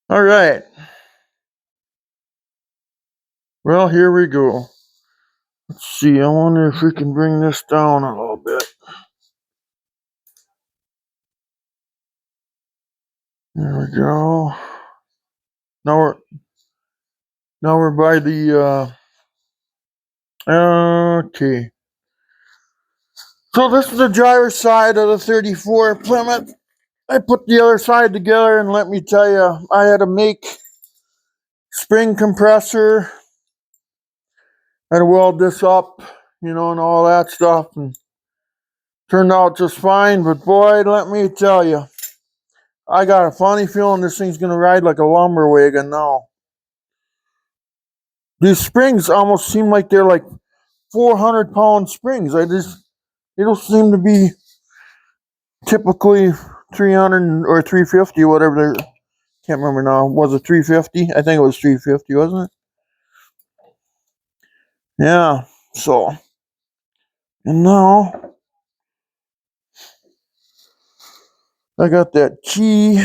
All right. Well, here we go. Let's see. I wonder if we can bring this down a little bit. There we go. Now we're now we're by the okay. So this is the driver's side of the 34 Plymouth. I put the other side together, and let me tell you, I had to make spring compressor and weld this up, and all that stuff, and turned out just fine. But boy, let me tell you, I got a funny feeling this thing's gonna ride like a lumber wagon now. These springs almost seem like they're like 400-pound springs. They don't seem to be typically 300 or 350, whatever they're. Can't remember now. Was it 350? I think it was 350, wasn't it? Yeah. So, and now I got that key.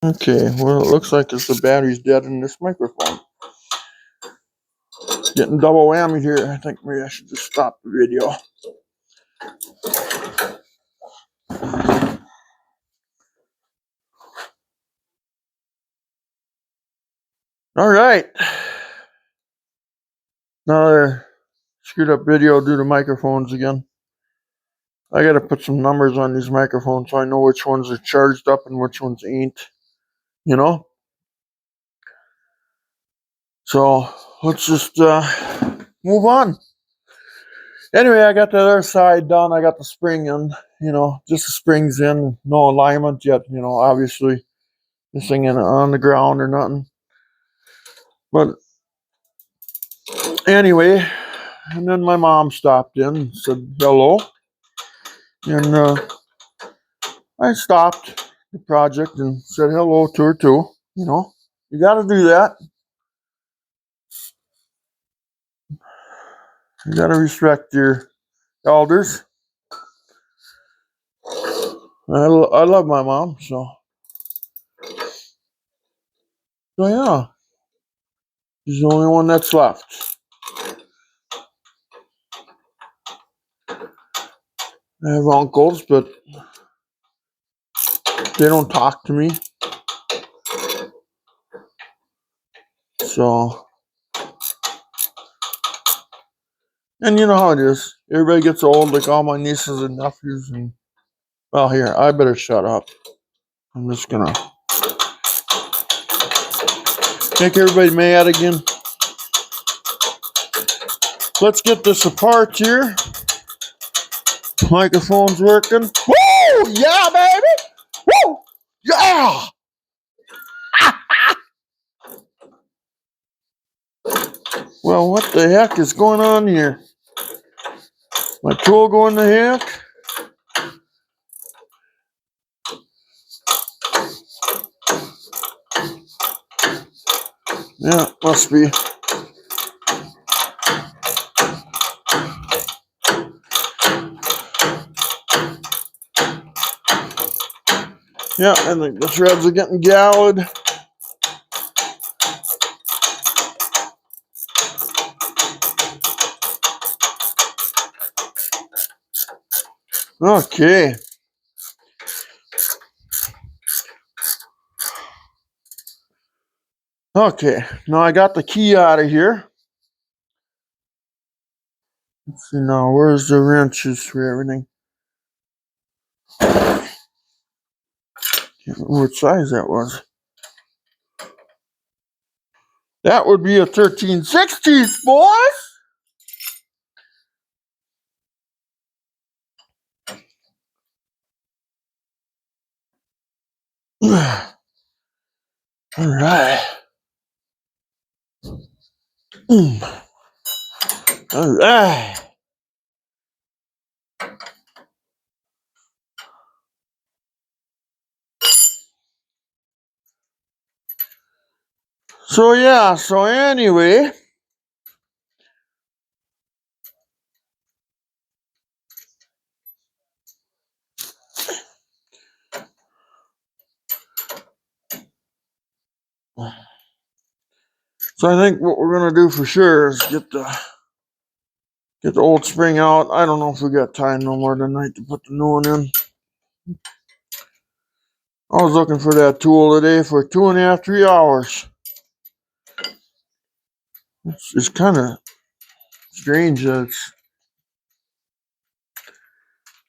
Okay, well, it looks like the battery's dead in this microphone. Getting double whammy here. I think maybe I should just stop the video. All right. Another screwed up video due to microphones again. I gotta put some numbers on these microphones so I know which ones are charged up and which ones ain't. You know? So let's just move on. Anyway, I got the other side done. I got the spring in, just the springs in, no alignment yet, obviously. This thing ain't on the ground or nothing. But anyway, and then my mom stopped in and said hello. And I stopped the project and said hello to her too. You got to do that. You got to respect your elders. I love my mom, so yeah, she's the only one that's left. I have uncles, but they don't talk to me. So, and you know how it is. Everybody gets old, like all my nieces and nephews. And well, here, I better shut up. I'm just gonna make everybody mad again. Let's get this apart here. Microphone's working. Woo! Yeah, baby! Woo! Yeah! Well, what the heck is going on here? My tool going to heck? Yeah, must be. Yeah, I think the threads are getting galled. Okay. Okay, now I got the key out of here. Let's see now, where's the wrenches for everything? Can't remember what size that was. That would be a 13/16, boys! All right. All right. So yeah, so anyway. So I think what we're gonna do for sure is get the old spring out. I don't know if we got time no more tonight to put the new one in. I was looking for that tool today for 2.5, 3 hours. It's kind of strange that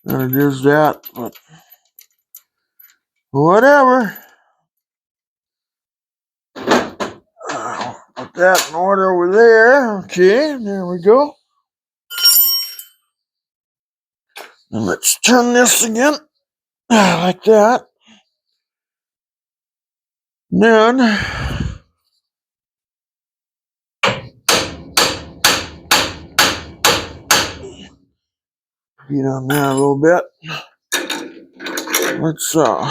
it is that, but whatever. Put that in order over there. Okay, there we go. And let's turn this again, like that. And then beat on that a little bit. Let's throw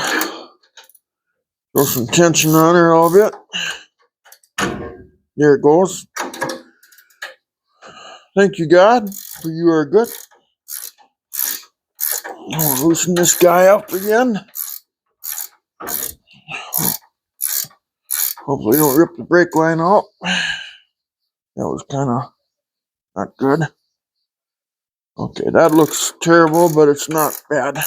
some tension on her a little bit. There it goes. Thank you, God, for you are good. I'll loosen this guy up again. Hopefully don't rip the brake line out. That was kind of not good. Okay, that looks terrible, but it's not bad.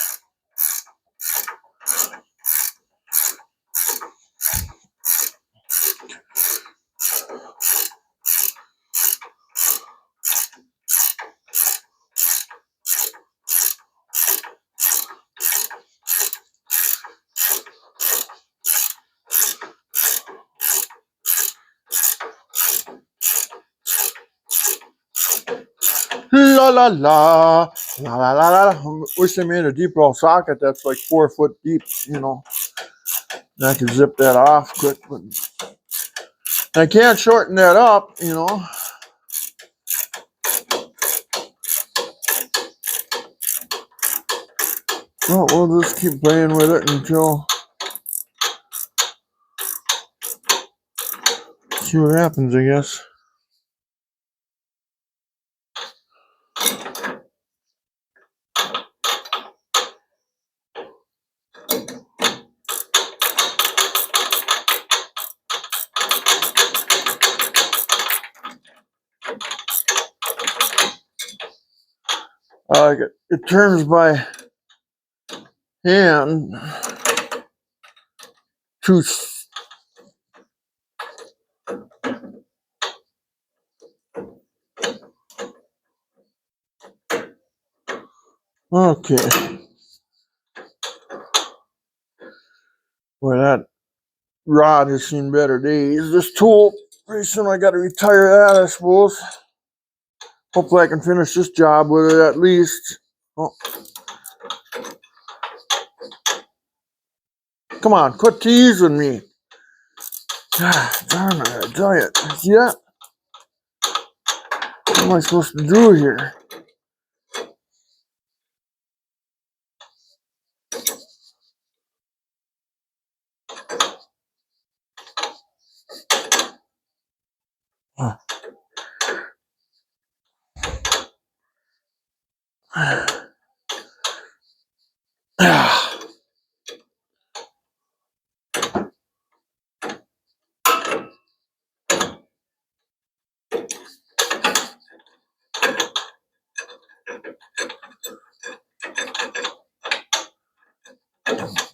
La la la, la la la la. I wish they made a deep roll socket that's like 4 foot deep, you know. And I could zip that off quick, but I can't shorten that up, you know. Well, we'll just keep playing with it until see what happens, I guess. It turns by hand to okay. Boy, that rod has seen better days. This tool, pretty soon I got to retire that, I suppose. Hopefully I can finish this job with it at least. Oh. Come on, quit teasing me. God darn it, I tell you. See that? What am I supposed to do here? Oh.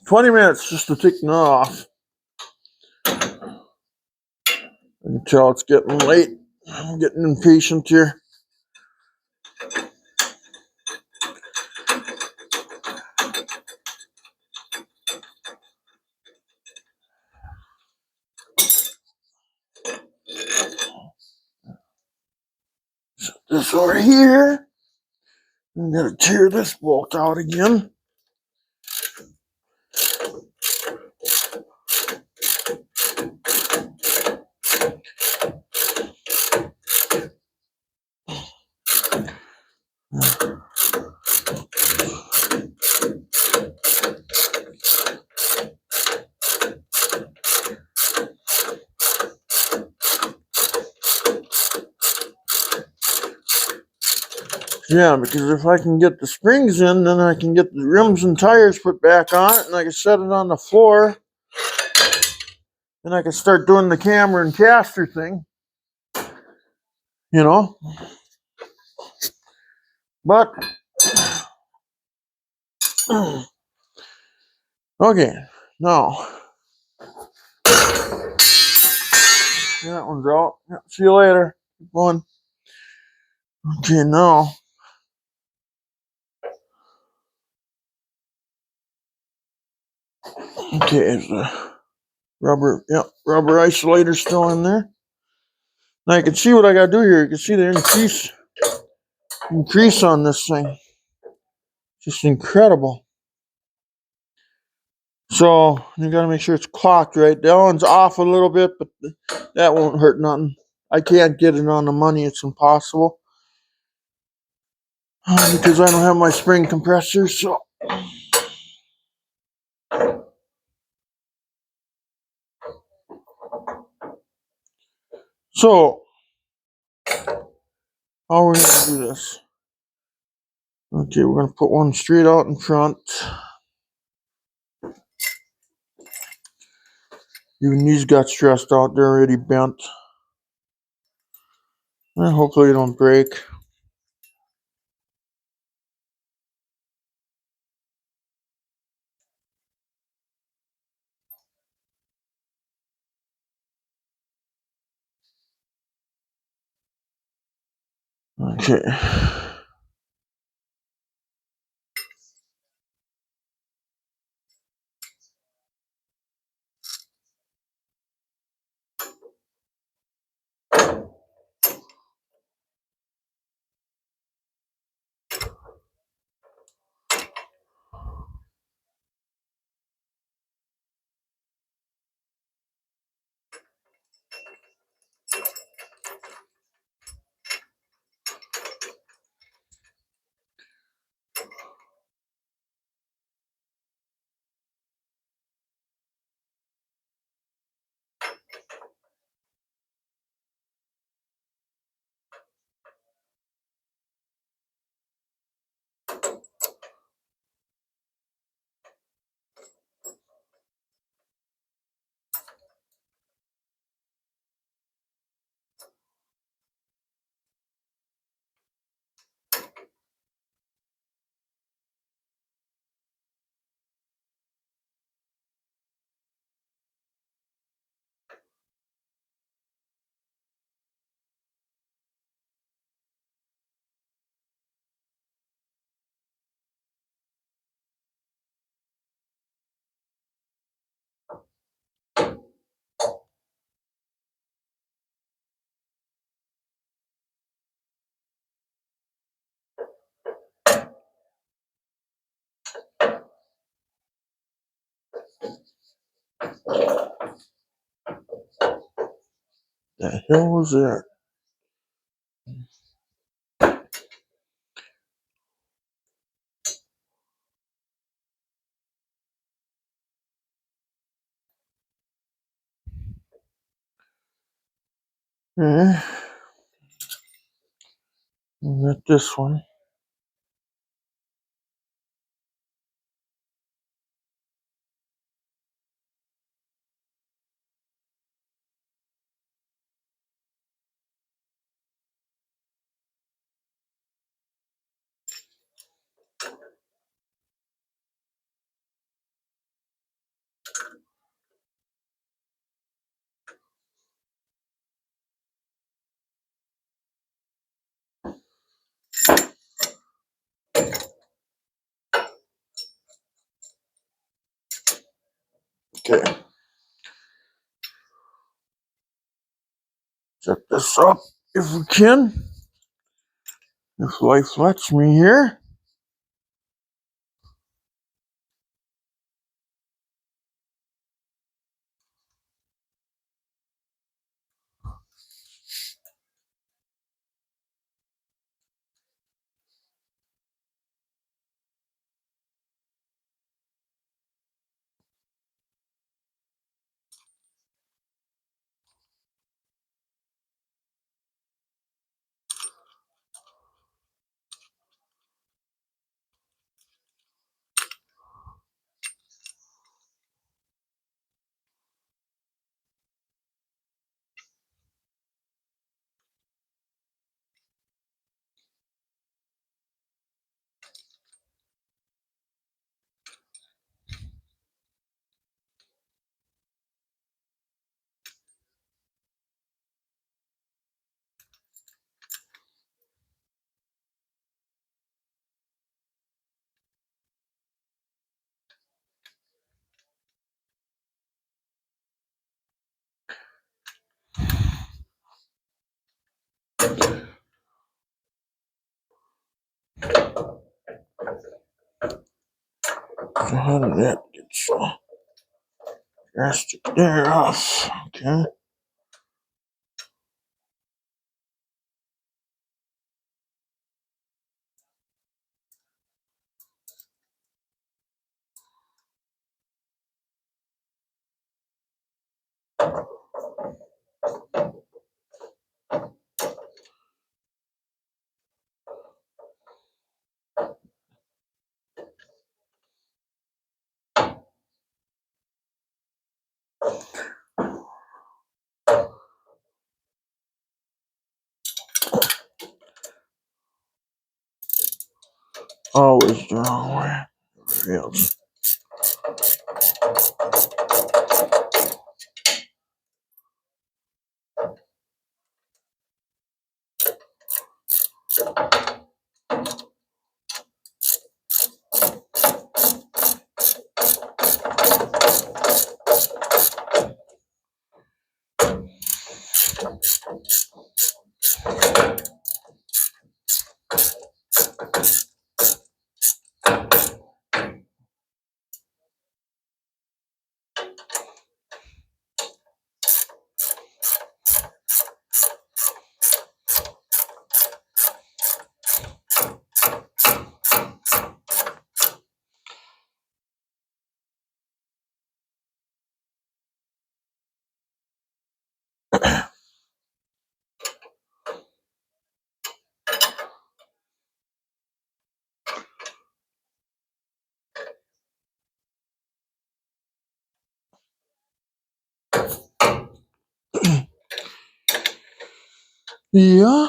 20 minutes just to take it off. Until it's getting late. I'm getting impatient here. This over here. I'm gonna tear this bolt out again. Yeah, because if I can get the springs in, then I can get the rims and tires put back on it, and I can set it on the floor. Then I can start doing the camera and caster thing. You know? But, okay, now. That one's out. Yeah, see you later. Keep going. Okay, now. Okay, is the rubber isolator still in there? Now you can see what I gotta do here. You can see the increase on this thing. Just incredible. So you gotta make sure it's clocked right. That one's off a little bit, but that won't hurt nothing. I can't get it on the money. It's impossible. Because I don't have my spring compressor, so. So, how are we gonna do this? Okay, we're gonna put one straight out in front. Even these got stressed out. They're already bent. Hopefully they don't break. Okay. The hell was that? Okay. We got this one. Okay. Set this up if we can. If life lets me here. So how did that get so drastic there off? Okay. Always the wrong way. Feels. Yeah.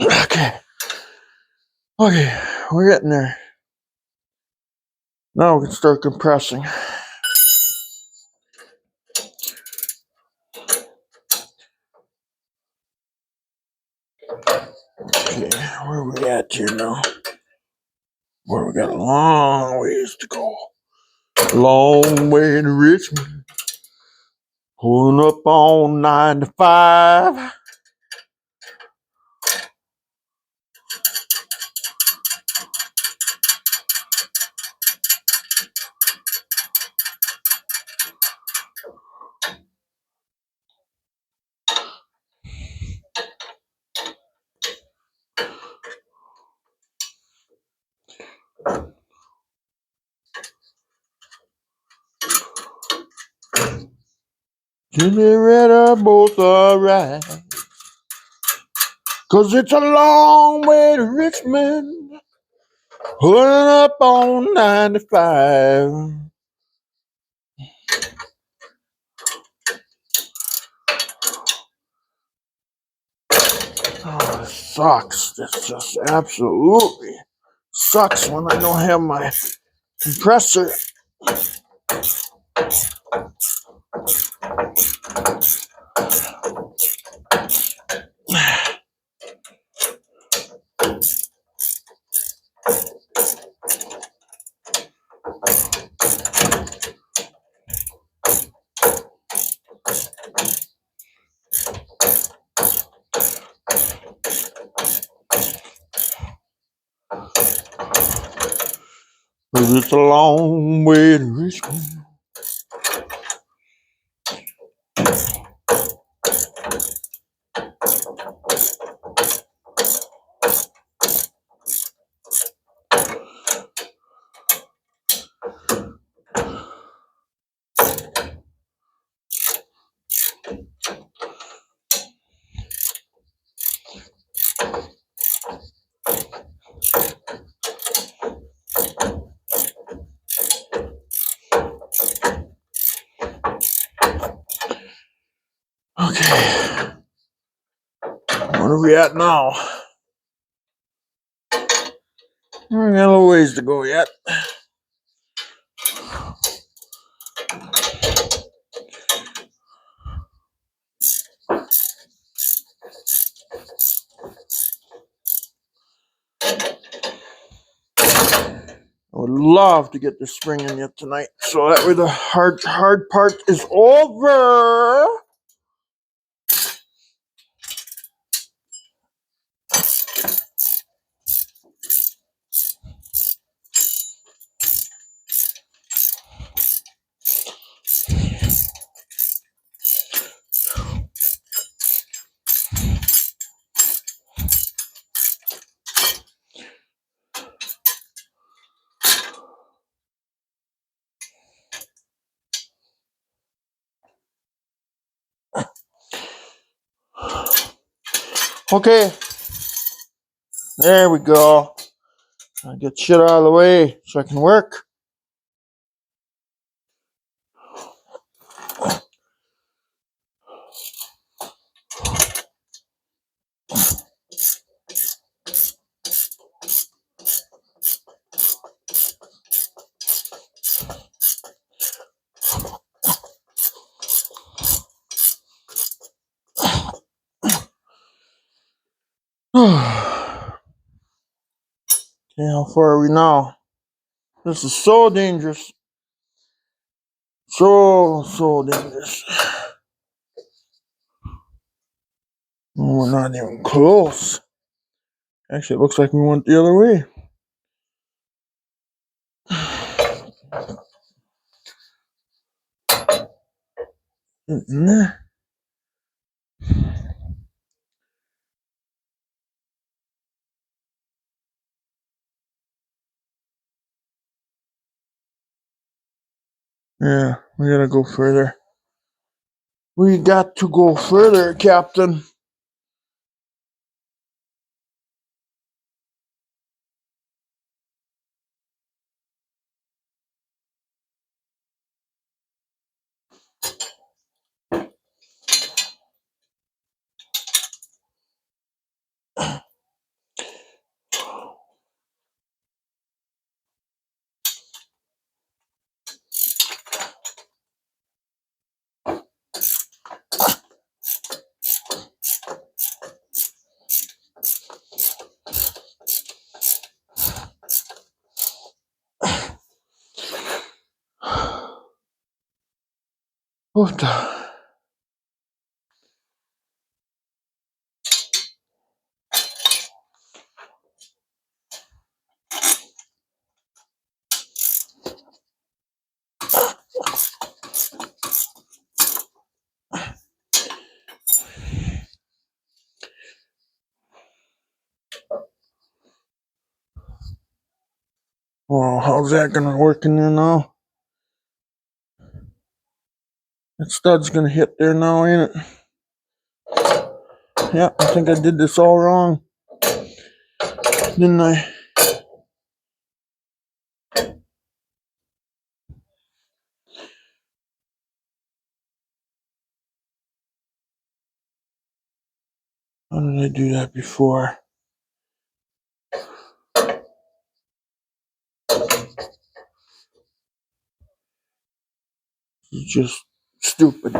Okay. Okay, we're getting there. Now we can start compressing. Okay, where are we at here now? Where we got a long ways to go. Long way to Richmond. Pulling up on 95. Jimmy Red are both alright. Cause it's a long way to Richmond. Pulling up on 95. Oh, it sucks. This just absolutely sucks when I don't have my compressor. Cause it's a long way to Richmond. Okay. Where are we at now? We got a little ways to go yet. I would love to get the spring in yet tonight, so that way the hard part is over. Okay, there we go. I'll get shit out of the way so I can work. Okay, how far are we now? This is so dangerous. So dangerous. We're not even close. Actually, it looks like we went the other way. Nah. Yeah, we gotta go further. We got to go further, Captain. What the? Well, how's that gonna work in there now? That stud's gonna hit there now, ain't it? Yeah, I think I did this all wrong, didn't I? How did I do that before? It's just stupid.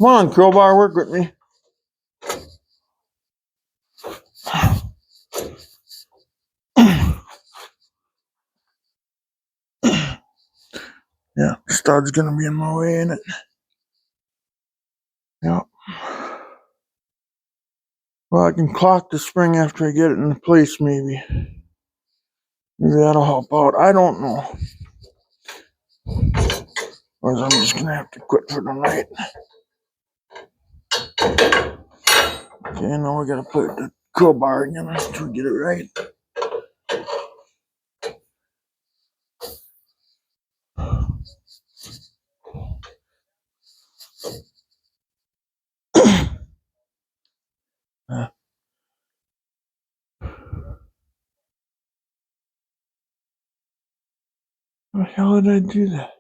Come on, crowbar, work with me. Yeah, stud's gonna be in my way, ain't it? Yeah. Well, I can clock the spring after I get it in place, maybe. Maybe that'll help out. I don't know. Or I'm just gonna have to quit for the night. Okay, now we gotta put the crowbar again to get it right. How the hell did I do that?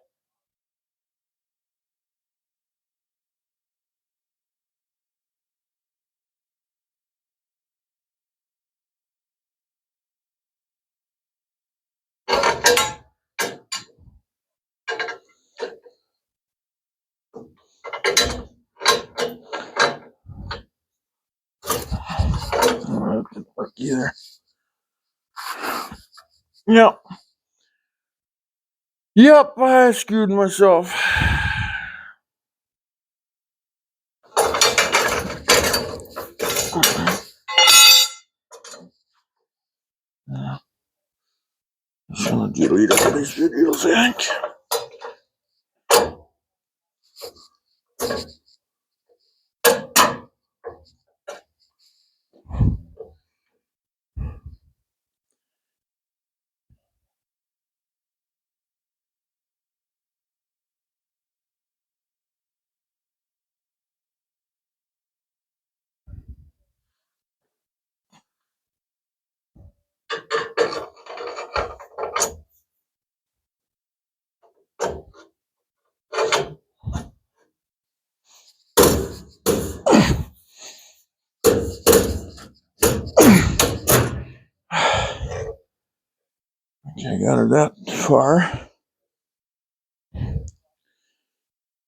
Oh, that didn't work either. Yep. Yep, I screwed myself. I'm just gonna delete all these videos, I think. Okay, I got her that far.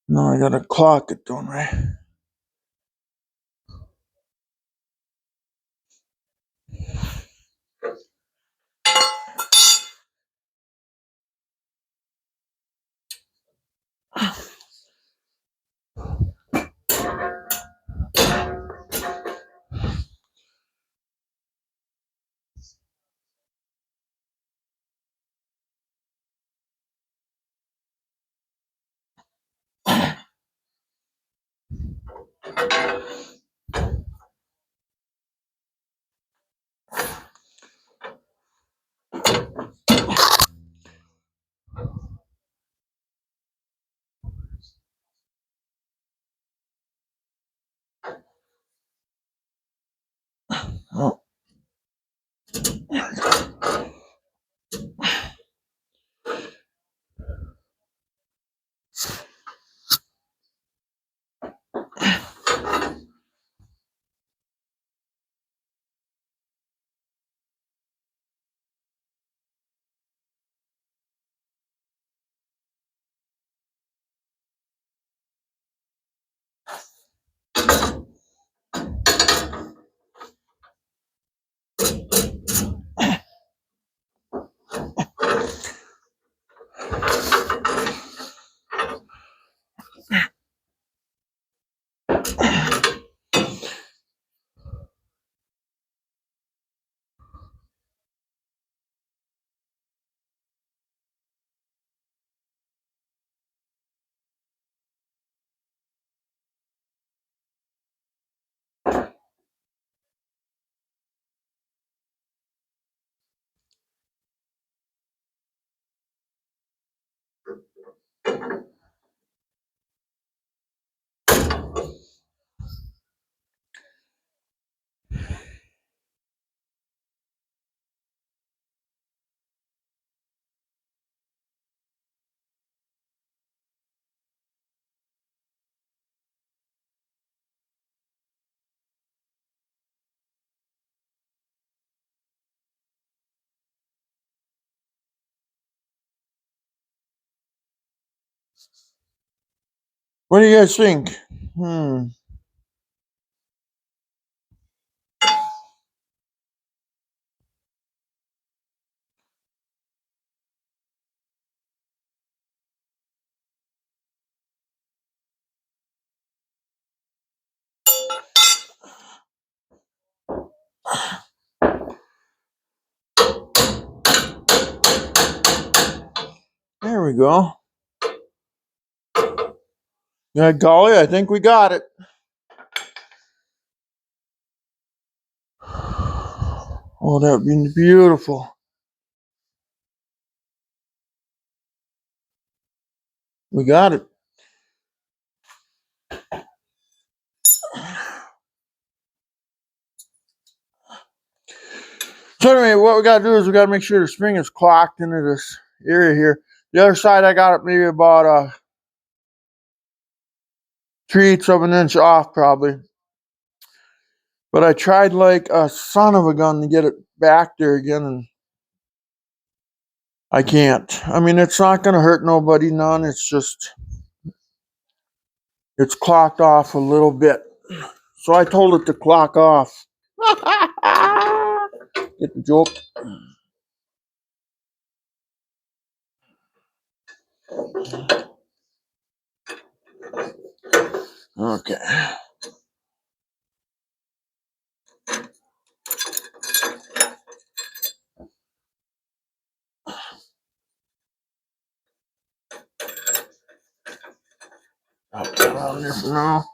Now I gotta clock it, don't I? Oh, what do you guys think? There we go. Yeah, golly, I think we got it. Oh, that would be beautiful. We got it. So anyway, what we gotta do is we gotta make sure the spring is clocked into this area here. The other side, I got it maybe about 3/8 of an inch off, probably. But I tried like a son of a gun to get it back there again, and I can't. I mean, it's not gonna hurt nobody none. It's just it's clocked off a little bit. So I told it to clock off. Get the joke? Okay. I'll put it on there for now.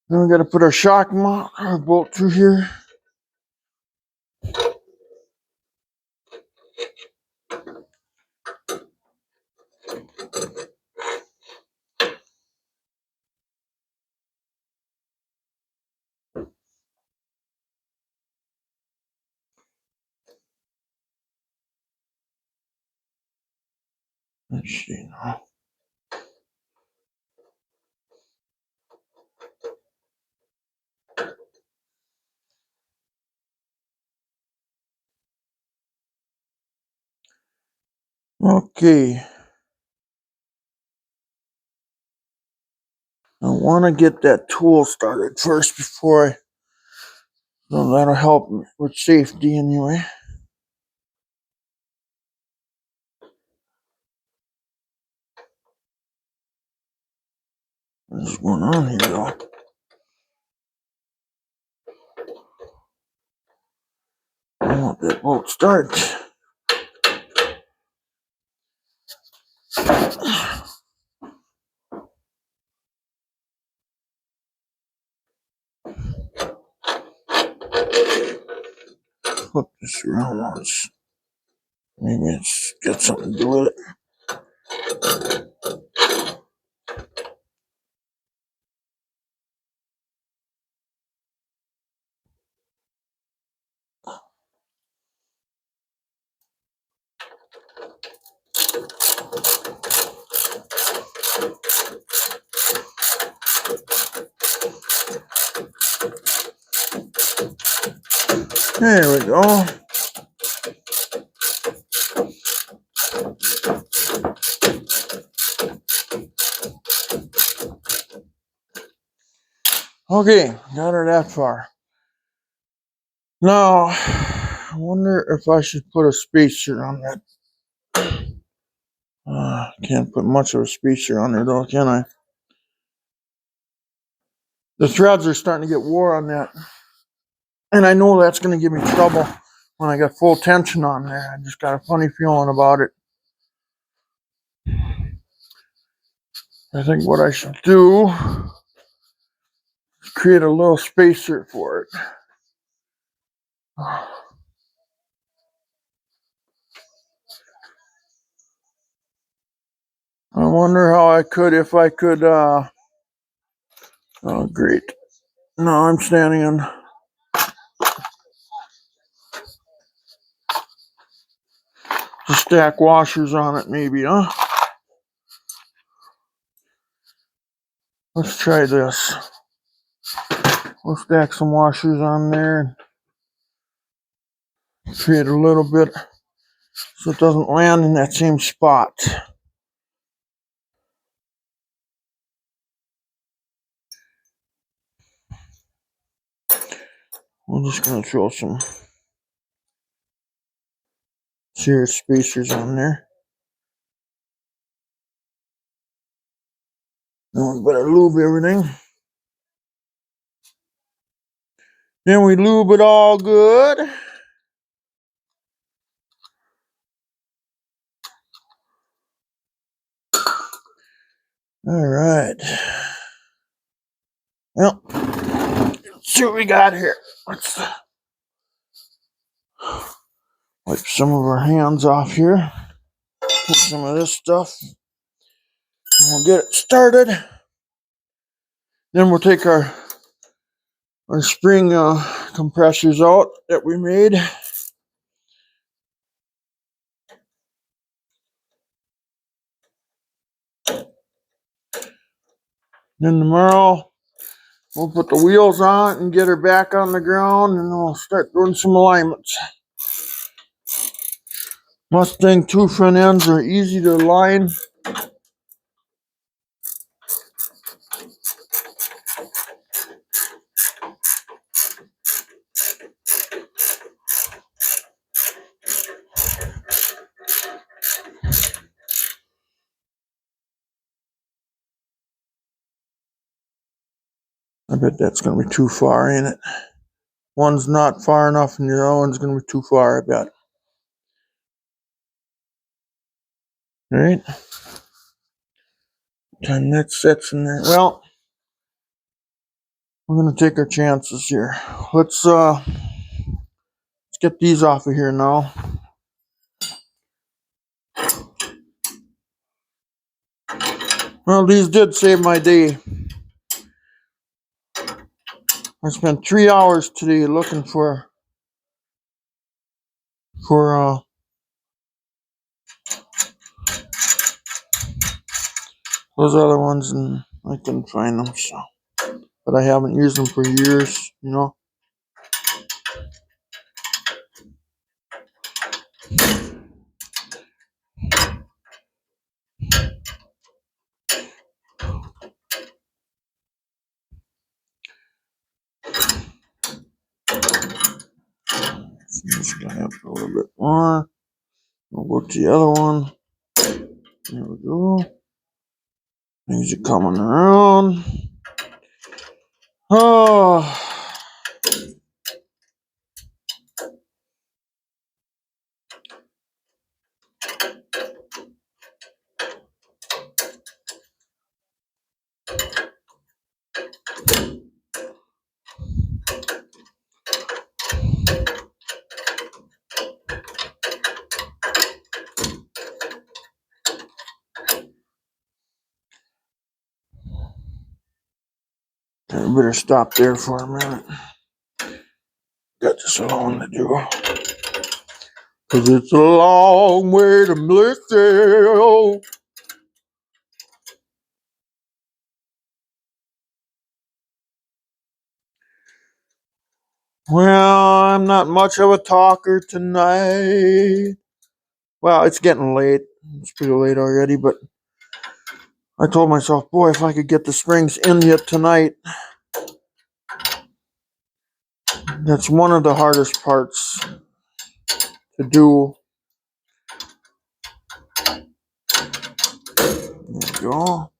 Then we gotta put our shock mount, our bolt through here. Let's see now. Okay. I want to get that tool started first before I. So that'll help me with safety anyway. What's going on here, though? Oh, that won't start. Flip this around once. Maybe it's got something to do with it. There we go. Okay, got her that far. Now, I wonder if I should put a spacer on that. Can't put much of a spacer on there, though, can I? The threads are starting to get wore on that. And I know that's going to give me trouble when I got full tension on there. I just got a funny feeling about it. I think what I should do is create a little spacer for it. I wonder how I could, if I could, oh, great. No, I'm standing on to stack washers on it, maybe, huh? Let's try this. We'll stack some washers on there and create a little bit so it doesn't land in that same spot. I'm just going to throw some serious spacers on there. Then we better lube everything. Then we lube it all good. All right. Well, let's see what we got here. Let's wipe some of our hands off here. Put some of this stuff. And we'll get it started. Then we'll take our spring compressors out that we made. Then tomorrow we'll put the wheels on and get her back on the ground, and we'll start doing some alignments. Mustang 2 front ends are easy to align. I bet that's going to be too far, ain't it? One's not far enough, and the other one's going to be too far, I bet. All right. Time that sets in there. Well, we're going to take our chances here. Let's get these off of here now. Well, these did save my day. I spent 3 hours today looking for those other ones, and I couldn't find them. So, but I haven't used them for years, you know. Just gonna have a little bit more. We'll go to the other one. There we go. Things are coming around. Oh. I better stop there for a minute. Got this alone to do. Cause it's a long way to Blissdale. Well, I'm not much of a talker tonight. Well, it's getting late. It's pretty late already, but I told myself, boy, if I could get the springs in yet tonight. That's one of the hardest parts to do. There we go.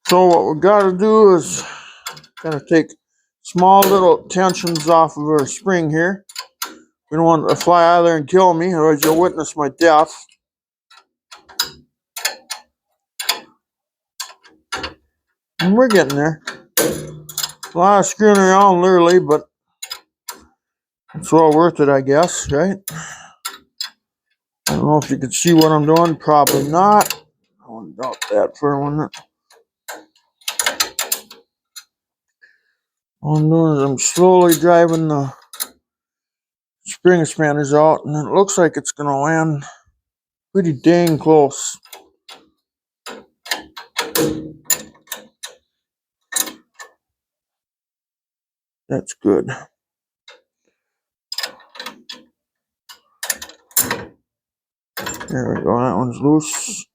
So what we gotta do is gotta take small little tensions off of our spring here. We don't want it to fly out of there and kill me, otherwise you'll witness my death. And we're getting there. A lot of screwing around literally, but it's well worth it, I guess, right? I don't know if you can see what I'm doing. Probably not. I wouldn't doubt that for a minute. All I'm doing is I'm slowly driving the spring expanders out, and it looks like it's going to land pretty dang close. That's good. There we go. That one's loose.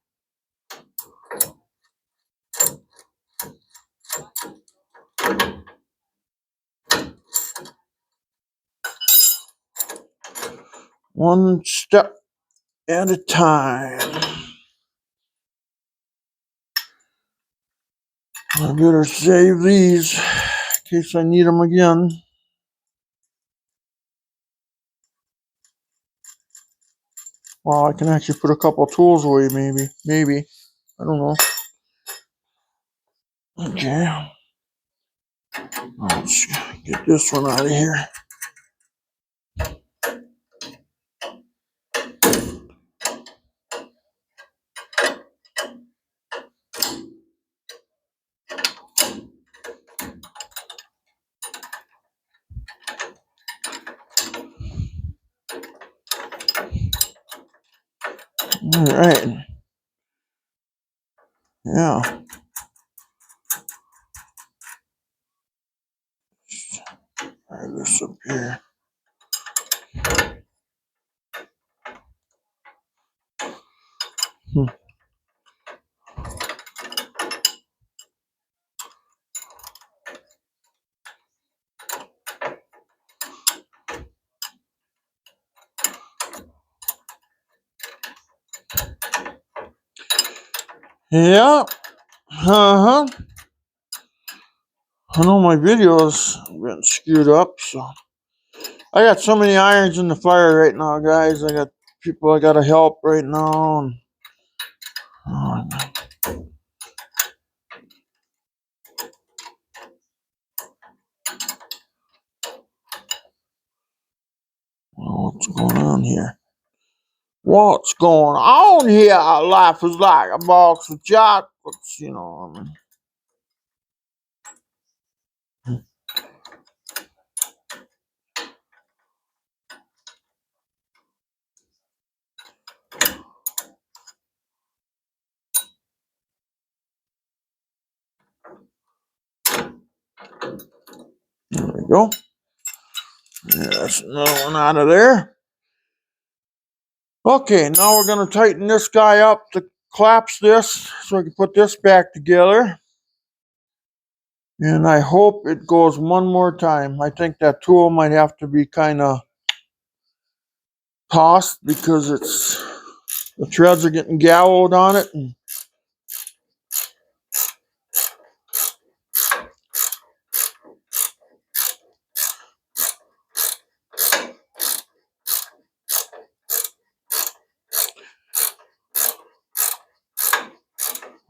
One step at a time. I better save these in case I need them again. Well, I can actually put a couple tools away, maybe. Maybe. I don't know. Okay. Let's get this one out of here. All right. Yeah. Try this up here. Yeah. Uh-huh. I know my videos have been screwed up, so I got so many irons in the fire right now, guys. I got people I gotta help right now, and oh, what's going on here? What's going on here? Life is like a box of chocolates, you know what I mean? go. Yeah, that's another one out of there. Okay, now we're going to tighten this guy up to collapse this so I can put this back together. And I hope it goes one more time. I think that tool might have to be kind of tossed because the threads are getting gallowed on it. And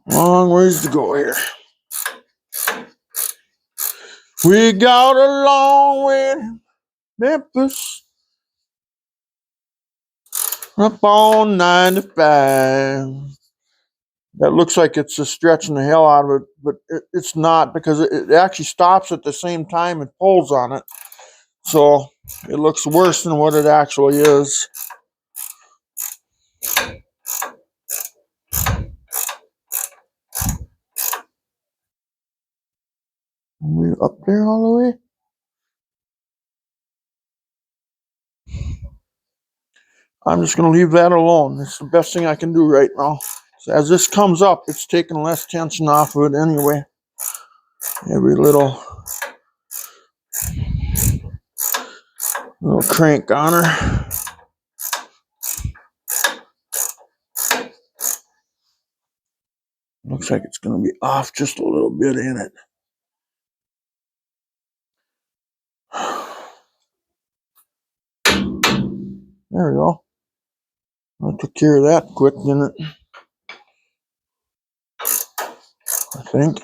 long ways to go here. We got a long way to Memphis up on 95. That looks like it's just stretching the hell out of it, but it's not because it actually stops at the same time it pulls on it. So it looks worse than what it actually is. Are we up there all the way? I'm just going to leave that alone. It's the best thing I can do right now. So as this comes up, it's taking less tension off of it anyway. Every little crank on her. Looks like it's going to be off just a little bit in it. There we go. I took care of that quick, didn't it? I think.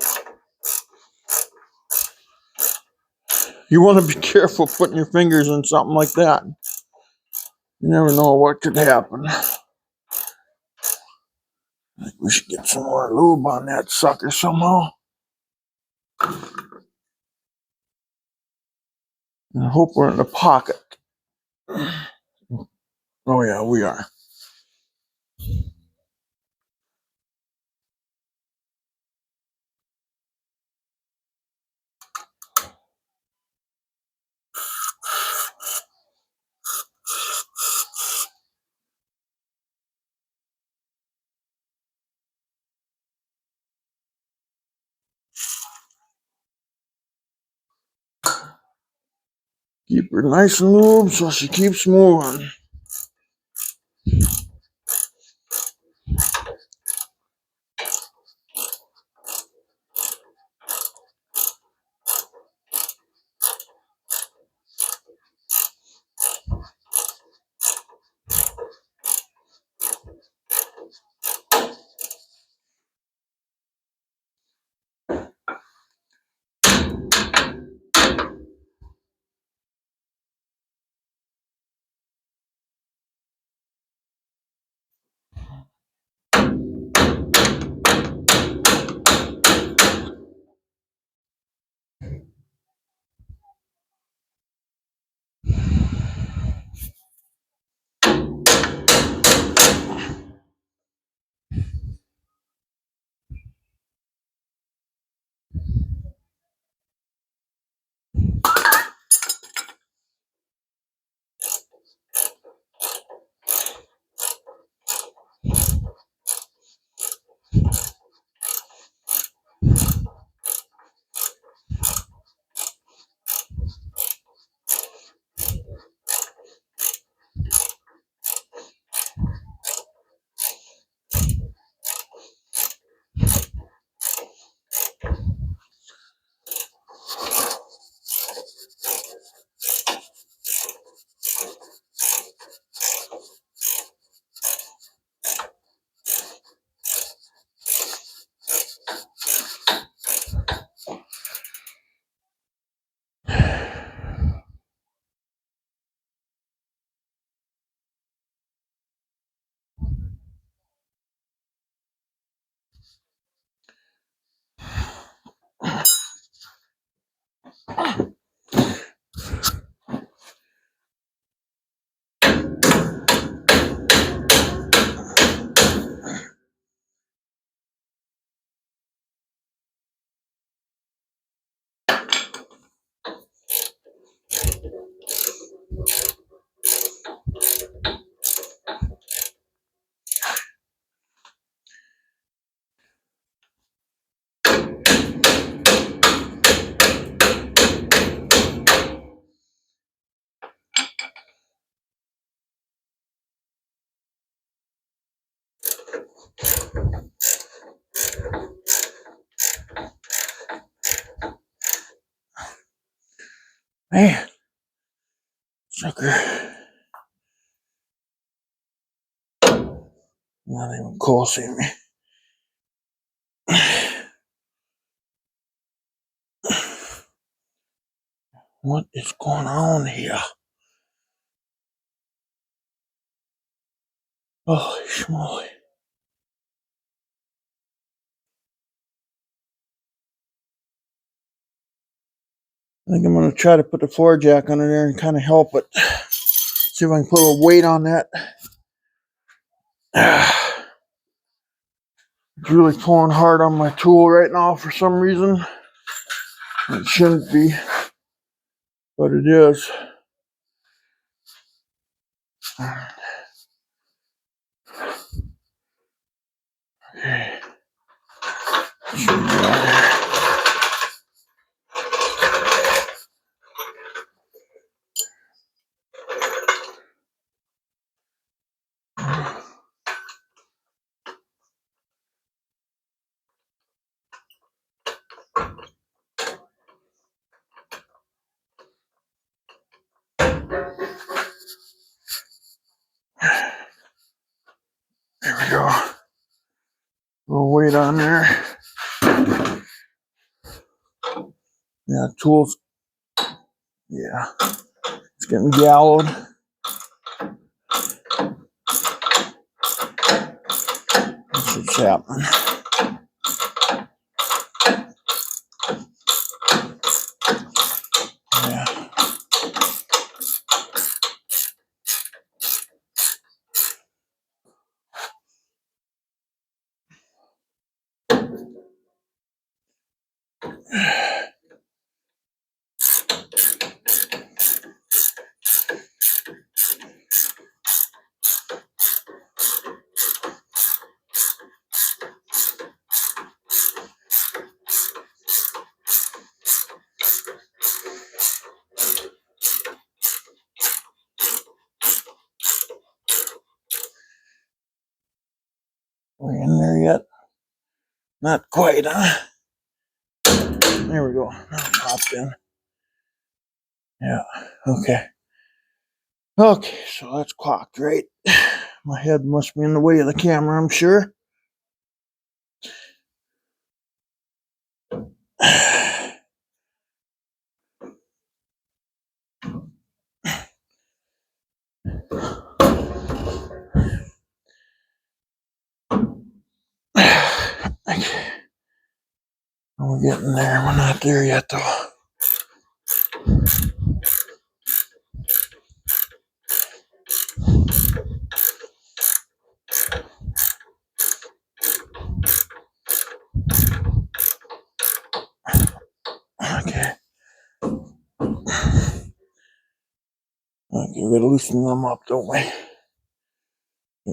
You want to be careful putting your fingers in something like that. You never know what could happen. I think we should get some more lube on that sucker somehow. And I hope we're in the pocket. Oh yeah, we are. Keep her nice and lubed so she keeps moving. Man, sucker. Not even close to me. What is going on here? Holy schmoly. I think I'm going to try to put the floor jack under there and kind of help it. See if I can put a little weight on that. It's really pulling hard on my tool right now for some reason. It shouldn't be, but it is. Okay. There we go. A little weight on there. Yeah, tools. Yeah, it's getting gallowed. That's what's happening. Yeah. We in there yet? Not quite, huh? There we go. Now it popped in. Yeah. Okay. Okay, so that's clocked right. My head must be in the way of the camera, I'm sure. Okay. We're getting there. We're not there yet, though. Okay. Okay, we gotta loosen them up, don't we?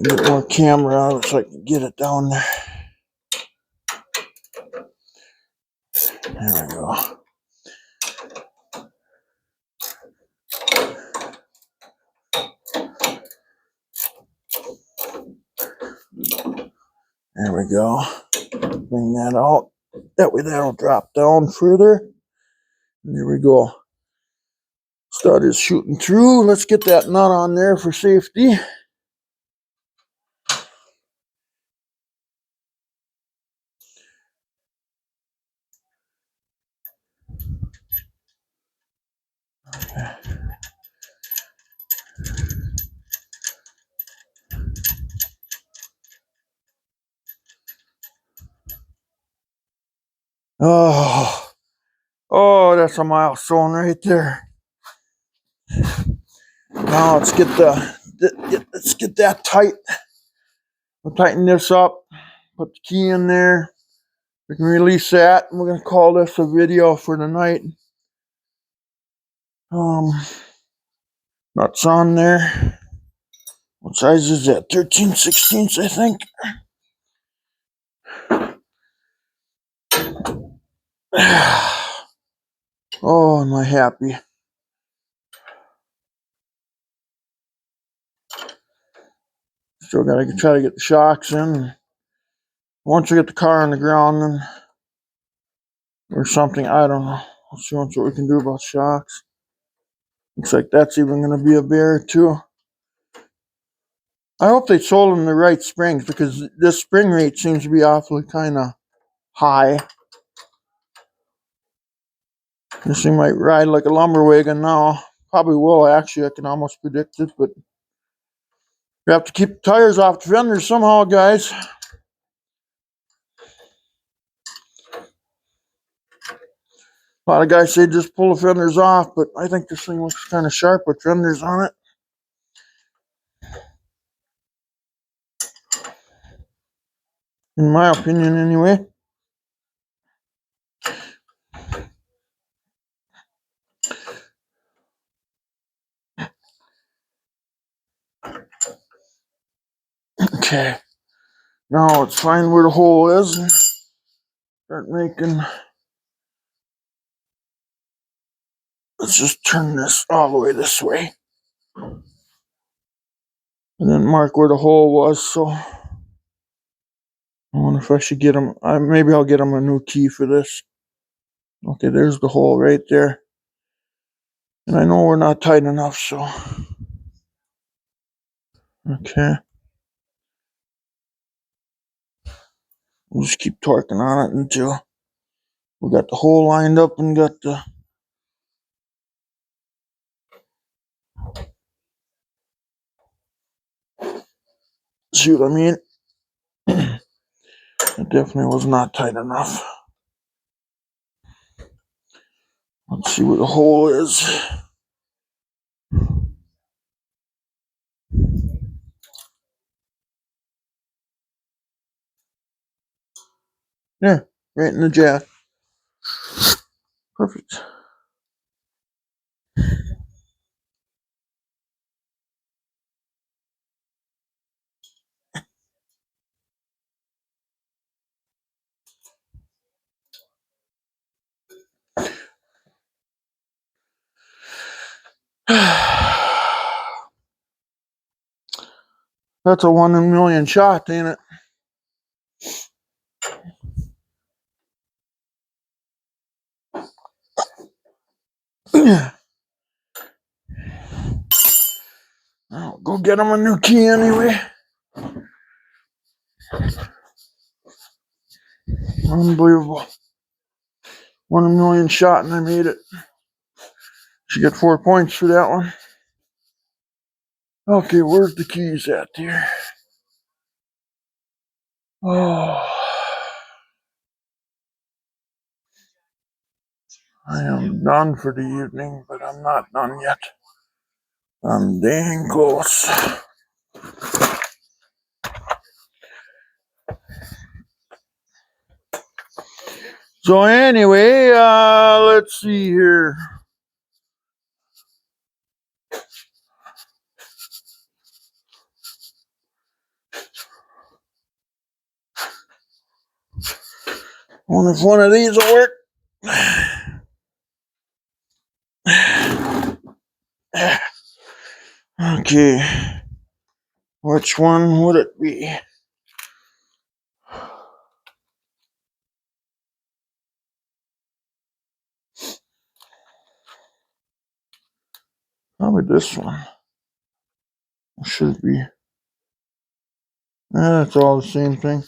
Get more camera out so I can get it down there. There we go. There we go. Bring that out. That way that'll drop down further. And there we go. Stud is shooting through. Let's get that nut on there for safety. Okay. Oh, that's a milestone right there. Now let's get let's get that tight. We'll tighten this up. Put the key in there. We can release that. And we're gonna call this a video for the night. Nuts on there. What size is that? 13/16, I think. Oh, am I happy. Still gotta try to get the shocks in. Once we get the car on the ground, then or something, I don't know. Let's see what we can do about shocks. Looks like that's even going to be a bear too. I hope they sold them the right springs because this spring rate seems to be awfully kind of high. This thing might ride like a lumber wagon now. Probably will, actually. I can almost predict it, but we have to keep the tires off the fenders somehow, guys. A lot of guys say just pull the fenders off, but I think this thing looks kind of sharp with fenders on it. In my opinion, anyway. Okay. Now let's find where the hole is and start making. Let's just turn this all the way this way. And then mark where the hole was, so I wonder if I should get him. Maybe I'll get him a new key for this. Okay, there's the hole right there. And I know we're not tight enough, so. Okay. We'll just keep torquing on it until we got the hole lined up and got the. See what I mean? It definitely was not tight enough. Let's see where the hole is. Yeah, right in the jack. Perfect. That's a 1 in a million shot, ain't it? I'll go get him a new key anyway. Unbelievable. 1 in a million shot, and I made it. Should get 4 points for that one. Okay, where's the keys at here? Oh, I am done for the evening, but I'm not done yet. I'm dang close. So anyway, let's see here. Wonder if one of these will work. Okay, which one would it be? Probably this one. It should be. It's all the same thing.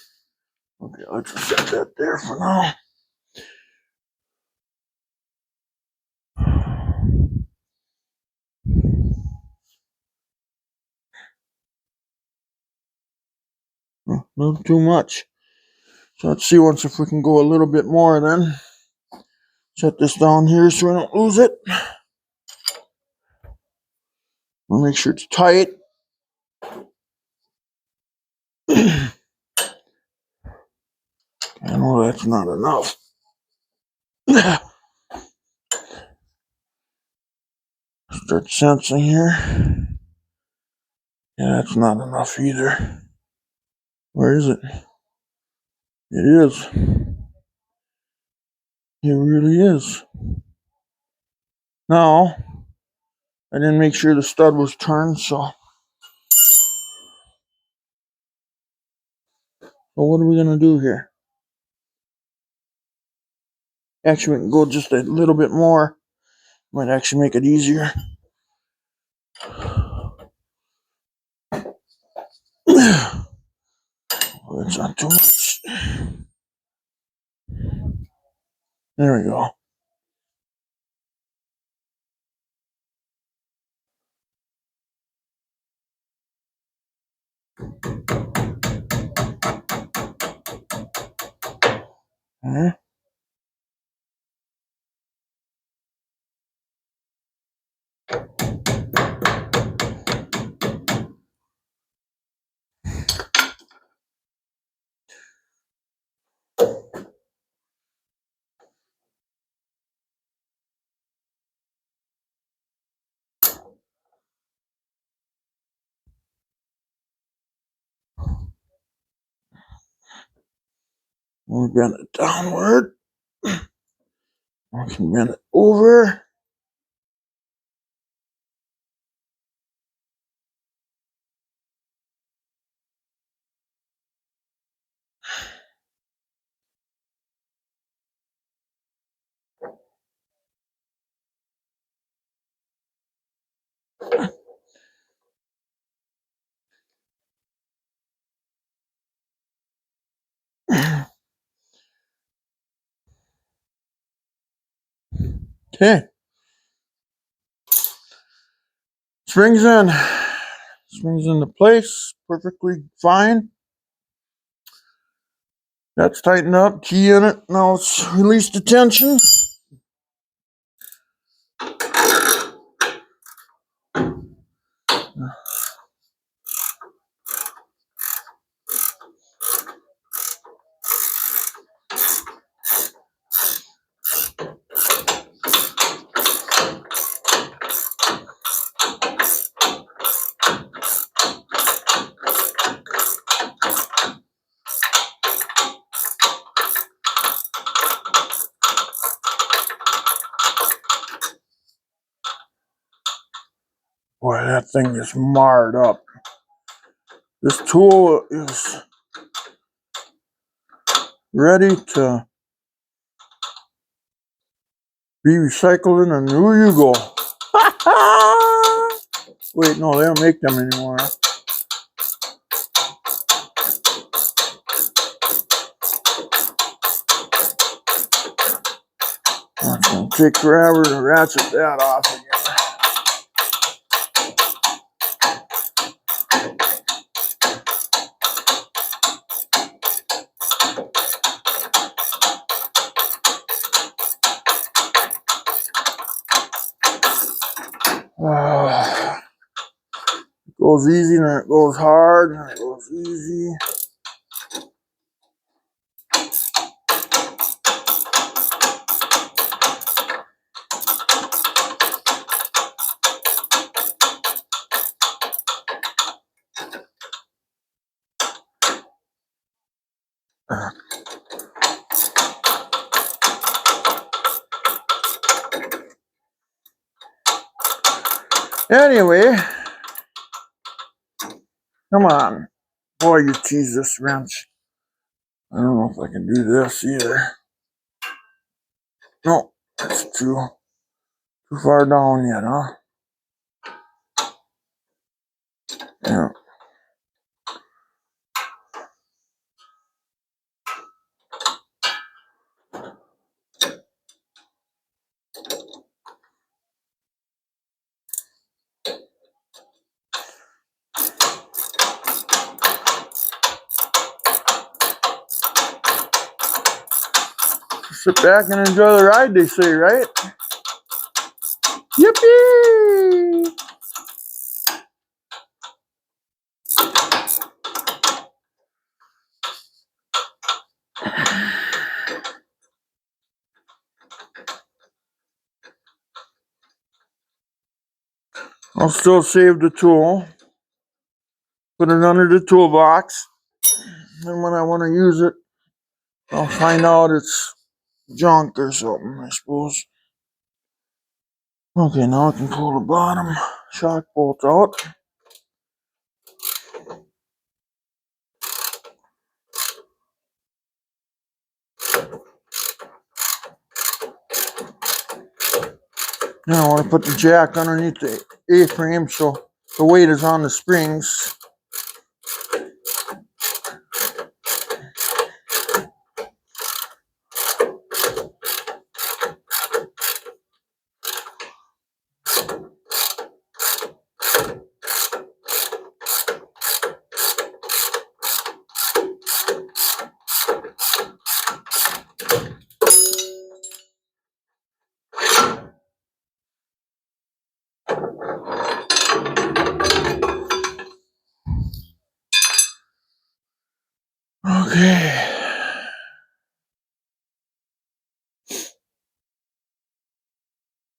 Okay, let's just set that there for now. A little too much. So let's see once if we can go a little bit more then. Set this down here so we don't lose it. We'll make sure it's tight. I know that's not enough. Start sensing here. Yeah, that's not enough either. Where is it? It is. It really is. Now, I didn't make sure the stud was turned, so. Well, what are we going to do here? Actually, we can go just a little bit more. Might actually make it easier. That's not too much. There we go. Okay. We'll bend it downward. We can bend it over. Okay. Springs in. Springs into place. Perfectly fine. That's tightened up. Key in it. Now let's release the tension. Boy, that thing is marred up. This tool is ready to be recycled in a new you go. Wait, no, they don't make them anymore. I'm gonna take forever to ratchet that off again. It goes easy, and then it goes hard, and then it goes easy. Anyway, come on. Boy, you tease this wrench. I don't know if I can do this either. No, that's too far down yet, huh? Yeah. Sit back and enjoy the ride, they say, right? Yippee! I'll still save the tool. Put it under the toolbox. And when I want to use it, I'll find out it's junk or something, I suppose. Okay, now I can pull the bottom shock bolt out. Now I want to put the jack underneath the A-frame so the weight is on the springs. Okay.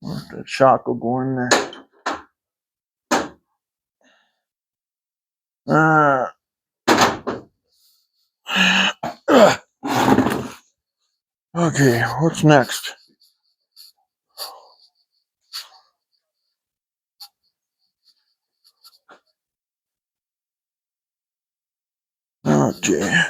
That shock will go in there. Okay, what's next? Okay.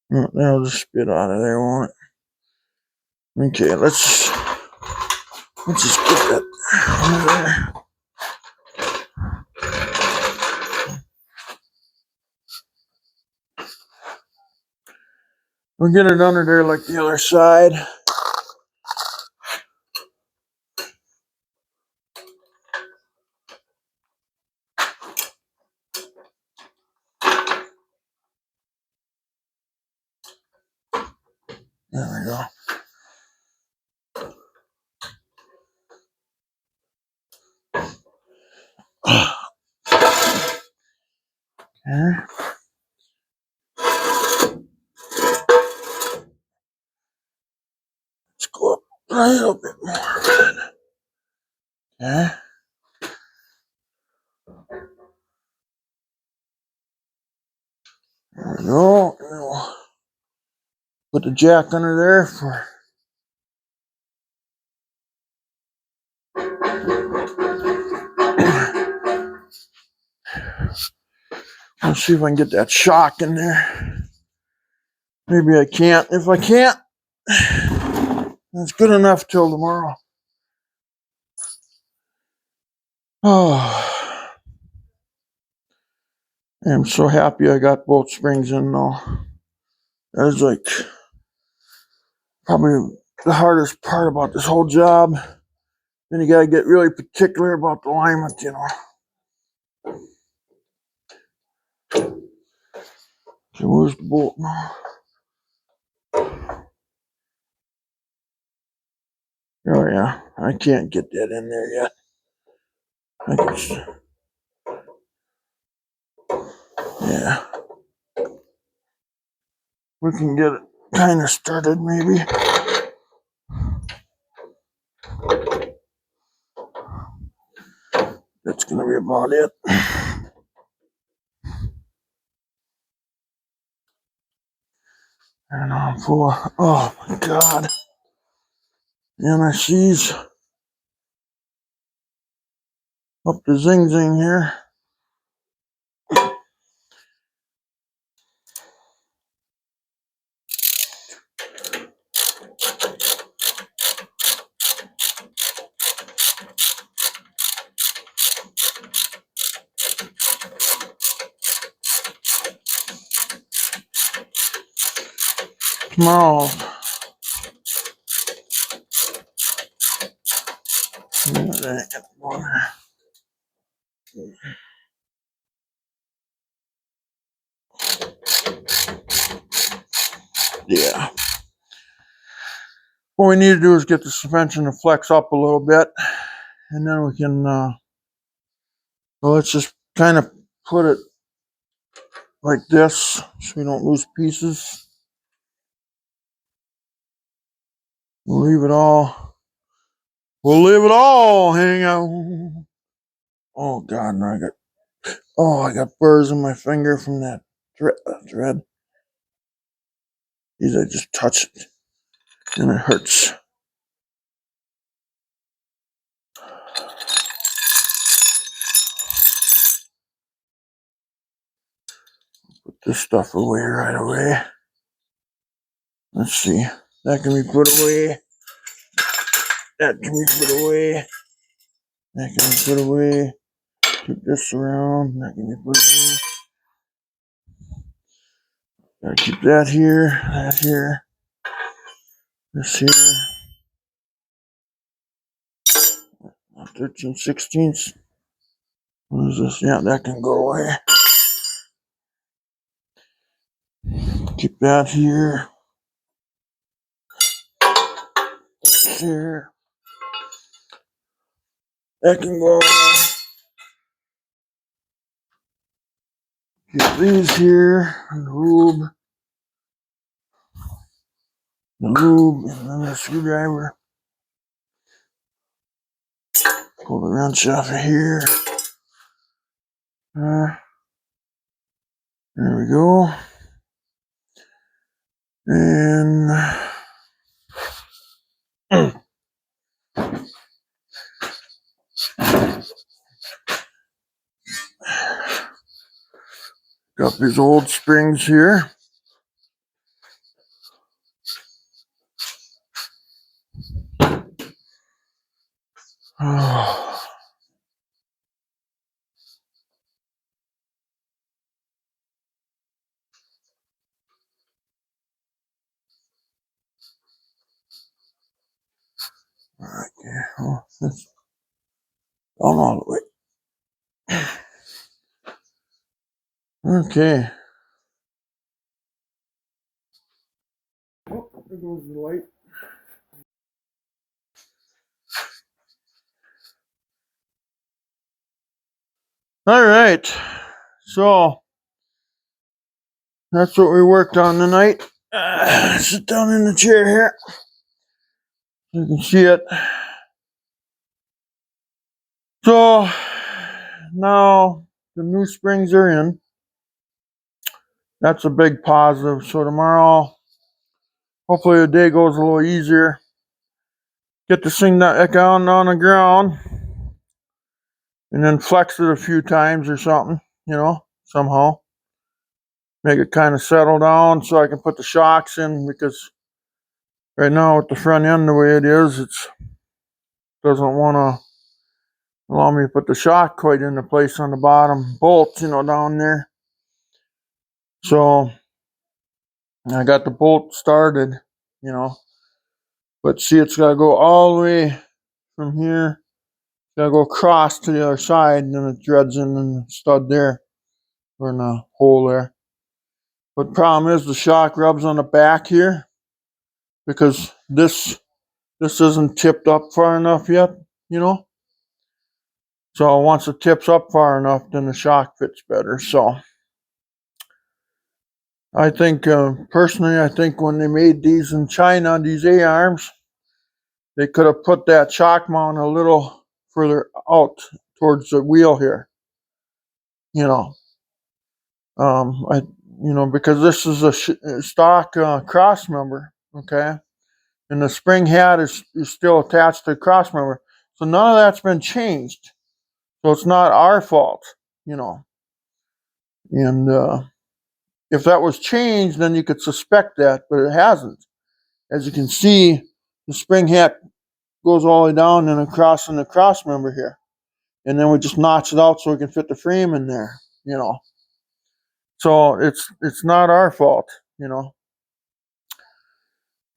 That'll just spit out of there, won't it? Okay, let's just get that under there. We'll get it under there like the other side. There we go. Okay. Let's go up a little bit more. Okay. There we go. And then we'll put the jack under there for. Let's see if I can get that shock in there. Maybe I can't. If I can't, that's good enough till tomorrow. Oh, I'm so happy I got both springs in now. That was like probably the hardest part about this whole job. Then you gotta get really particular about the alignment, you know. Okay, where's the bolt now? Oh yeah, I can't get that in there yet. I guess, yeah. We can get it kind of started maybe. That's gonna be about it. And I'm full of, oh my god. MSC's up to zing zing here. Tomorrow. Yeah. What we need to do is get the suspension to flex up a little bit, and then we can, well, let's just kind of put it like this so we don't lose pieces. We'll leave it all hang out. Oh god, no, I got burrs in my finger from that thread. These I just touched it and it hurts. Put this stuff away right away. Let's see. That can be put away. That can be put away. That can be put away. Keep this around. That can be put away. Gotta keep that here, this here. 13/16. What is this? Yeah, that can go away. Keep that here. here. That can go. Get these here, and the lube, and then the screwdriver. Pull the wrench off of here. There we go. And got these old springs here. Oh. Okay. Oh, that's gone all the way. Okay. Oh, there goes the light. All right. So that's what we worked on tonight. Sit down in the chair here. You can see it. So now the new springs are in. That's a big positive. So tomorrow, hopefully the day goes a little easier. Get this thing down on the ground and then flex it a few times or something, somehow. Make it kind of settle down so I can put the shocks in, because right now with the front end the way it is, it doesn't want to allow me to put the shock quite into place on the bottom bolts, down there. So I got the bolt started, but see, it's got to go all the way from here. It's got to go across to the other side, and then it threads in the stud there, or in the hole there. But the problem is the shock rubs on the back here, because this isn't tipped up far enough yet, So once it tips up far enough, then the shock fits better. So I think, personally, when they made these in China, these A-arms, they could have put that shock mount a little further out towards the wheel here, because this is a stock cross member, okay? And the spring head is still attached to the cross member. So none of that's been changed. So it's not our fault, And if that was changed, then you could suspect that, but it hasn't. As you can see, the spring head goes all the way down and across in the cross member here. And then we just notch it out so we can fit the frame in there, So it's not our fault,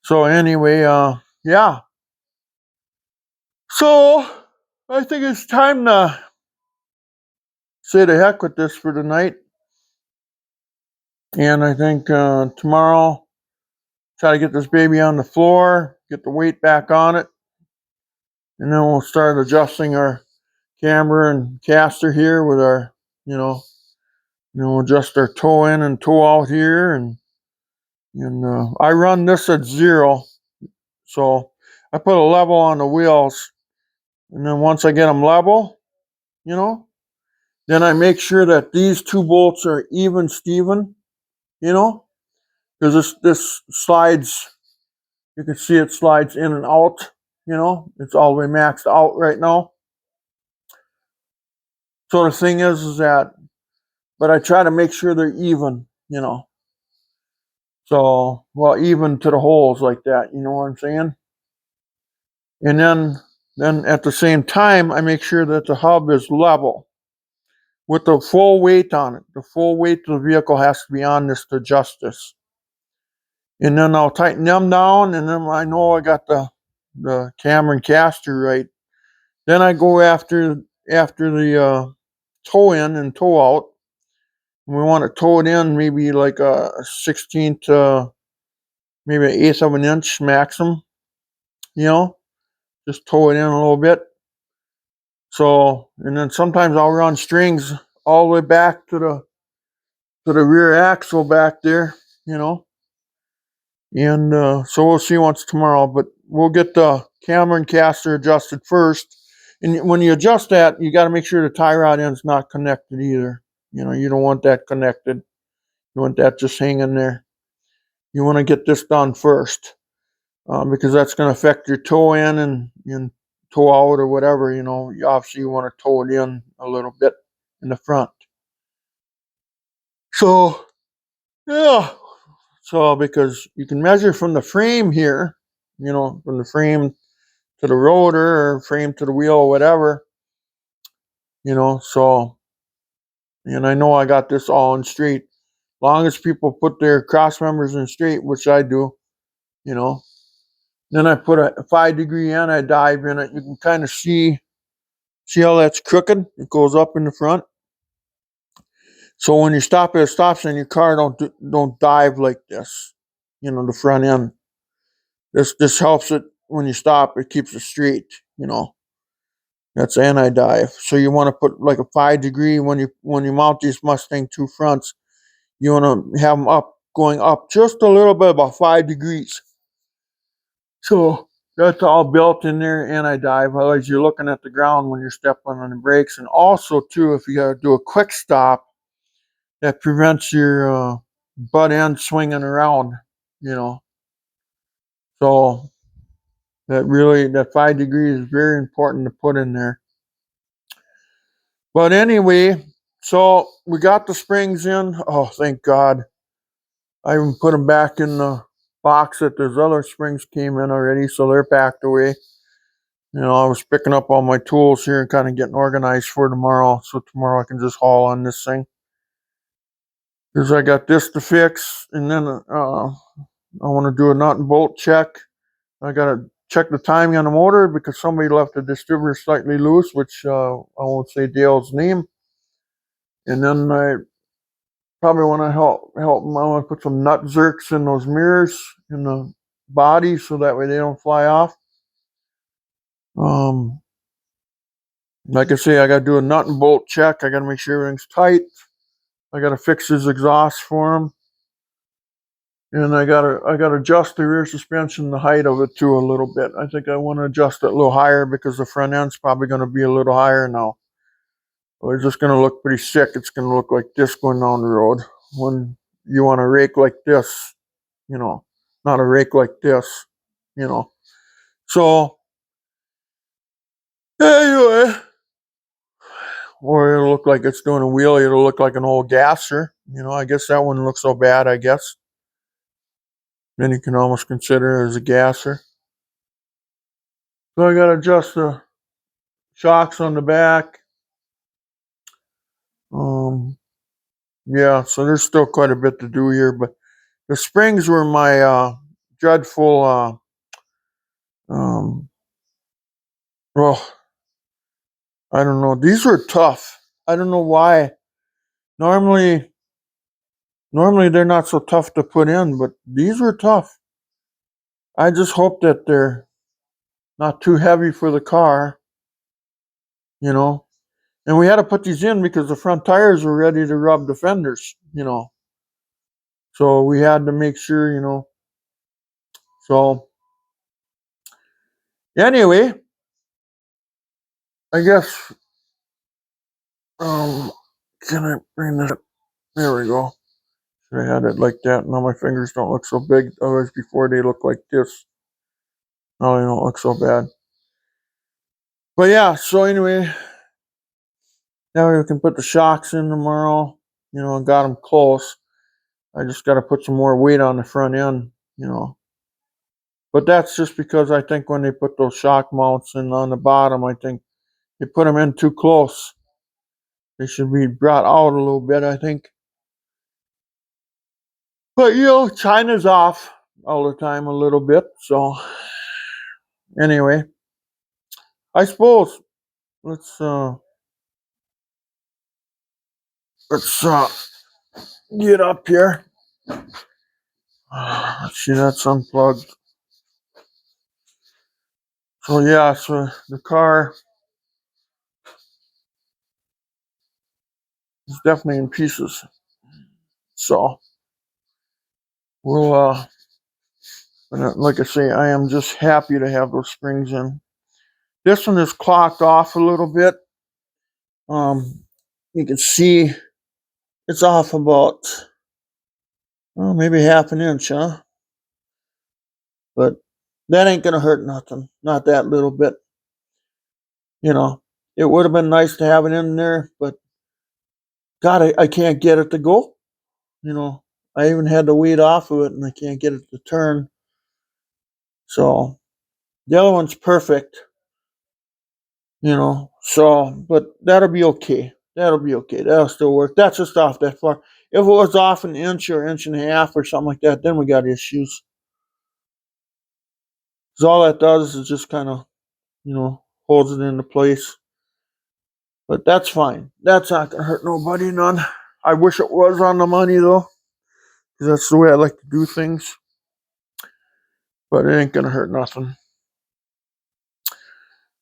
So anyway, yeah. So I think it's time to say the heck with this for tonight. And I think tomorrow, try to get this baby on the floor, get the weight back on it, and then we'll start adjusting our camber and caster here with our, adjust our toe in and toe out here, and I run this at 0, so I put a level on the wheels, and then once I get them level, then I make sure that these two bolts are even Steven, because this slides. You can see it slides in and out, It's all the way maxed out right now. So the thing is that, but I try to make sure they're even, So, well, even to the holes like that, you know what I'm saying? And then at the same time, I make sure that the hub is level with the full weight on it. The full weight of the vehicle has to be on this to adjust this. And then I'll tighten them down, and then I know I got the camber and caster right. Then I go after the toe in and toe out. And we want to toe it in maybe like a 16th to maybe an eighth of an inch maximum, just tow it in a little bit. So, and then sometimes I'll run strings all the way back to the rear axle back there, you know. And so we'll see once tomorrow, but we'll get the camber and caster adjusted first. And when you adjust that, you got to make sure the tie rod end's not connected either. You know, you don't want that connected. You want that just hanging there. You want to get this done first because that's going to affect your toe in and toe out or whatever. You know, obviously you want to toe it in a little bit in the front. So, yeah. So, because you can measure from the frame here, you know, from the frame to the rotor or frame to the wheel or whatever, you know, so, and I know I got this all in straight. Long as people put their cross members in straight, which I do, you know. Then I put a 5-degree anti-dive in it. You can kind of see how that's crooked. It goes up in the front. So when you stop at a stop sign, your car don't dive like this, you know, the front end. This helps it when you stop. It keeps it straight, you know. That's anti-dive. So you want to put like a 5-degree when you mount these Mustang 2 fronts. You want to have them going up just a little bit, about 5 degrees. So that's all built in there, anti-dive. Otherwise, you're looking at the ground when you're stepping on the brakes. And also, too, if you got to do a quick stop, that prevents your butt end swinging around, you know. So that 5 degrees is very important to put in there. But anyway, so we got the springs in. Oh, thank God. I even put them back in the box that those other springs came in already, so they're packed away. You know, I was picking up all my tools here and kind of getting organized for tomorrow, so tomorrow I can just haul on this thing. Because I got this to fix, and then I want to do a nut and bolt check. I got to check the timing on the motor because somebody left the distributor slightly loose, which I won't say Dale's name. And then I probably want to help them. I want to put some nut zerks in those mirrors in the body so that way they don't fly off. Like I say, I got to do a nut and bolt check. I got to make sure everything's tight. I got to fix his exhaust for him. And I gotta adjust the rear suspension, the height of it too a little bit. I think I want to adjust it a little higher because the front end's probably going to be a little higher now. So it's just going to look pretty sick. It's going to look like this going down the road. When you want a rake like this, you know, not a rake like this, you know. So anyway, or it'll look like it's doing a wheelie. It'll look like an old gasser. You know, I guess that wouldn't look so bad, I guess. Then you can almost consider it as a gasser. So I got to adjust the shocks on the back. Yeah, so there's still quite a bit to do here, but the springs were my dreadful. Well, I don't know. These were tough. I don't know why. Normally they're not so tough to put in, but these were tough. I just hope that they're not too heavy for the car, you know. And we had to put these in because the front tires were ready to rub the fenders, you know. So we had to make sure, you know. So anyway, I guess can I bring that up? There we go. Should have had it like that. Now my fingers don't look so big. Otherwise before they look like this. Now they don't look so bad. But yeah, so anyway, now we can put the shocks in tomorrow. You know, got them close. I just got to put some more weight on the front end, you know. But that's just because I think when they put those shock mounts in on the bottom, I think they put them in too close. They should be brought out a little bit, I think. But, you know, China's off all the time a little bit. So, anyway, I suppose let's get up here. Let's see, that's unplugged. So yeah, so the car is definitely in pieces. So we'll like I say, I am just happy to have those springs in. This one is clocked off a little bit. You can see it's off about, well, maybe half an inch, huh? But that ain't gonna hurt nothing. Not that little bit. You know, it would have been nice to have it in there, but God, I can't get it to go. You know, I even had the weight off of it and I can't get it to turn. So the other one's perfect, so, but that'll be okay. That'll be okay. That'll still work. That's just off that far. If it was off an inch or inch and a half or something like that, then we got issues. Because all that does is just kind of, holds it into place. But that's fine. That's not going to hurt nobody none. I wish it was on the money though, because that's the way I like to do things. But it ain't going to hurt nothing.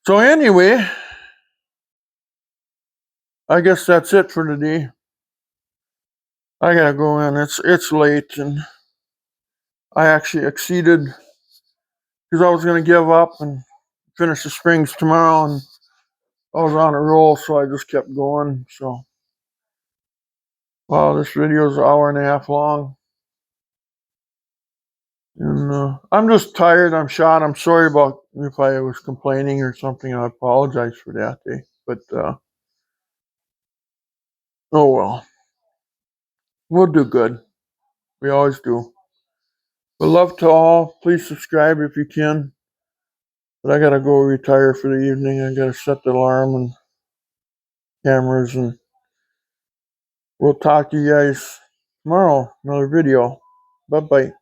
So anyway, I guess that's it for today. I gotta go in. It's late, and I actually exceeded because I was gonna give up and finish the springs tomorrow, and I was on a roll, so I just kept going. So, wow, this video is an hour and a half long, and I'm just tired. I'm shot. I'm sorry about if I was complaining or something. I apologize for that day, but oh well, we'll do good. We always do. But love to all. Please subscribe if you can. But I gotta go retire for the evening. I gotta set the alarm and cameras, and we'll talk to you guys tomorrow. Another video. Bye bye.